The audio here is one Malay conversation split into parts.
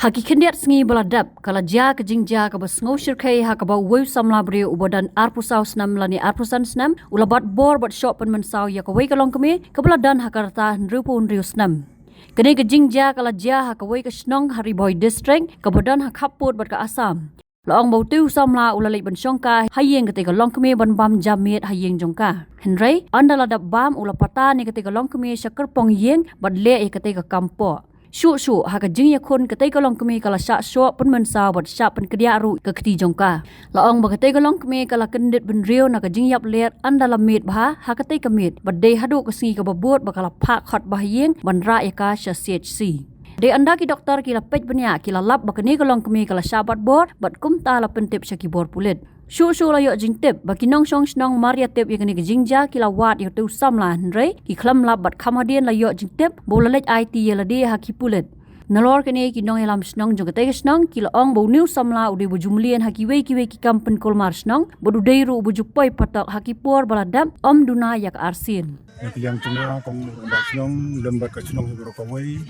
Haki kendiat sengi baladap kala ja ke jingja ke basngau syirkai ha ke bau weu samla beri ubadan arpusau Snem lani arpusan Snem ula Batbor bat shop pen mensau ya ke wei kalong kemi ke beladan ha karta nrupu nriu Snem. Kene ke jingja kala ja ha ke wei ke Shnong hari Bhoi district ke badan ha Khappud bat ke Assam. Laong bau tu samla ula lek ban syongka hayeng ketika long kemi ban bam jamit hayeng jongka. Henry andala dap bam ula pata ni ketika long kemi syakar pong yeng bat le ketika kampo. Shu haka jing ya kun ketai kolong kemi kala syak syok pun mensau bat syak pen kedia ru ke keti jongka. Laong ba ketai kolong kemi kala kendit ben riu na ke jing yap let andala mit bha ha ketai kemit bat dei hadu ke sengi ke babut bakala pak khot bahyeng ban ra ya ka CHC. De anda ki doktor kila pej benya kila lap bakani kolong kemi kala syabat bor bat kumta la pentip syaki bor pulit. Shu la yo jing tip baki nong Shnong Maria tip ya kini ke jingja kila wat yo tu samla henry ki klam lap bat khamadian la yo jing tip bola lej IT ya la de ha ki pulit. Nalor kini ki nong elam Shnong jong ke Shnong kila ong bo new samla udi bu jumlian ha ki wei ki kampen kolmar Shnong bodu deiru bu jupoi patak ha ki por baladam om duna yak arsin. Yang tuna kong Shnong lembat ke Shnong hibro kawai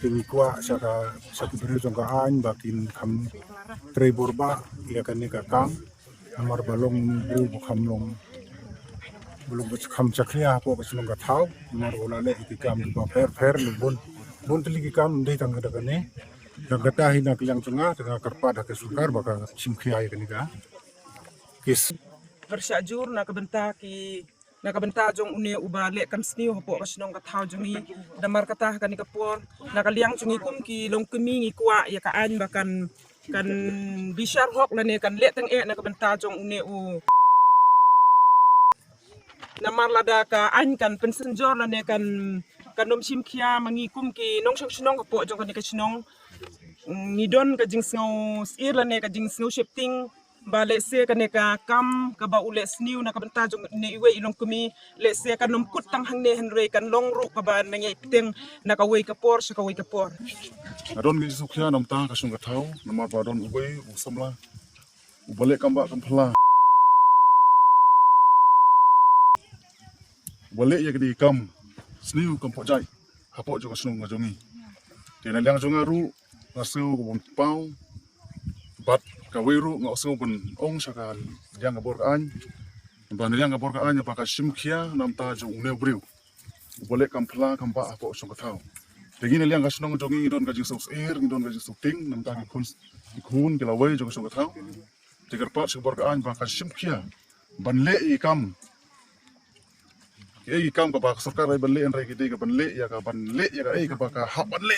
tumi kwa saka beri jong ka an bakin kam trei borba ya kan ni ka kam amar balong bu bukham long belum bukham chakria po Shnong ka thau mar ola le ki kam ba fer bon tli ki kam dei tang da kane gata hina yang tuna tengah karpa da ke sukar baka simkhia ya kan ni ka kis bersyajur na kabenta jong une uba le kam sniu hapo Shnong ka thau jongi damar kata kan ikapor na kaliang jongi kum ki long kemi ngi kwa ya ka an bakan kan bishar hok la ne kan le teng na kabenta jong une u namar lada ka an kan pensenjor la ne kan nom sim khia mangi kum ki nong Shnong hapo jong kan ka Shnong ngidon ka jing sngo sir la ne ka jing sngo shifting ba le se ka ne ka kam ka ba ule sniu na ka benta jong ne iwe ilong kumi le se ka nom kut tang hang ne henre kan long ru ka ba na ngai teng na ka wei ka por sa ka wei ka por adon gi sukhya nam ta ka Shnong ka thau namar ba don ubai samla ubale kamba kampla bale ya di kam sniu kam pojai hapo jo ka Shnong ka jongi tena liang jonga ru ngasu ko bom pau bat kawiru ngasu bun ong sakal yang abor an ban yang abor an pa ka simkhia nam ta jo une briu bole kampla kampa apo Shnong ka thau tegin liang ka Shnong jongi don ka jing sok air don ka jing sok ting nam ta ki khun ke lawai jo ka Shnong ka thau tegar pa sok bor an pa ka simkhia ban le I kam e kam ka ba sarkar ban le en re ki de ka ban le ya ka ba ka ha ban le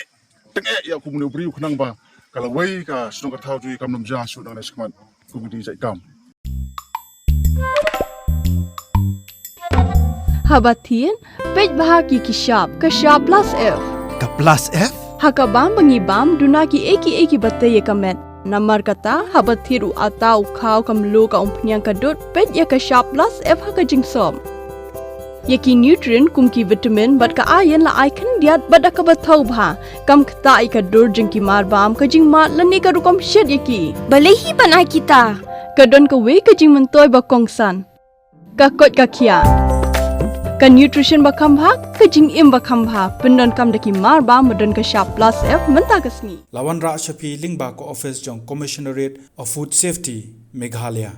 teng ya kuune briu khnang ba kalau wei ka Shnong ka thau ju kam nom ja shu dang ne skman ku di jai kam Habatin pej bahagi ki shop plus F Ka plus F hakabam bangi bam duna ki eki batte ye kamet namar kata habathiru atau khau kamlu ka umpnyang ka dot pej ya ka shop plus F haka jingsom yaki nutrient kumki vitamin bat ka ayen la icon diat bada ka bathau bha kam khta I ka dur jing ki mar bam ka jing ma lani ka rukom shed yaki balehi banai kita ka don ka we ka jing mentoy ba kongsan ka kot ka khia ka nutrition ba kham bha ka jing im ba kham bha pendon kam daki mar bam don ka sharp plus F menta ka sni Lawan Ra Shapi Lingba ko office jong Commissionerate of Food Safety Meghalaya